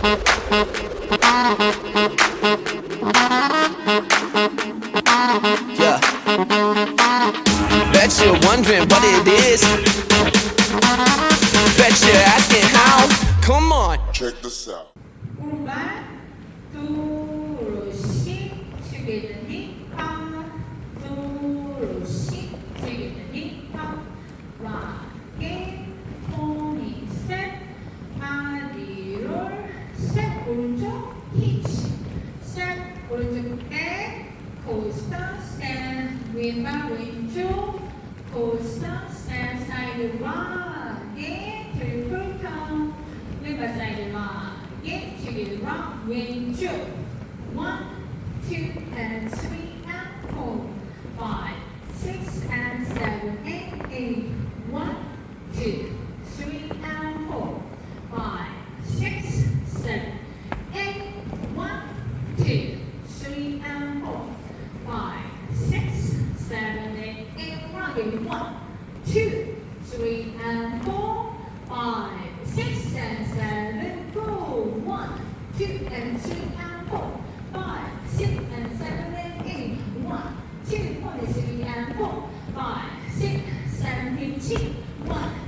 Yeah. Bet you're wondering what it is. Bet you're asking how. Come on. Check this out. 오른발 두루씩 숙이는 힙합 두루씩 숙이는 힙합 락에 포니 셋 바디롤 셋 오른쪽 히치 셋 오른쪽 백 코스터 셋 왼발 왼쪽 코스터 셋 사이드 락에 트리플 턴 왼발 사이드 락 Get to the rock when two, 1, 2, and 3, and 4, 5, 6, and 7, and 8, 1, 2, 3, and 4, 5, 6, 7, 8, 1, 2, 3, and 4, 5, 6, 7, 8, 8, 1, 2, 3, and 4, 5, 6, and 7, go. 1, 2, and 3, and 4, 5, 6, and 7, and 8. 1, 2, 3, and 4, 5, 6, 7, 8. 1,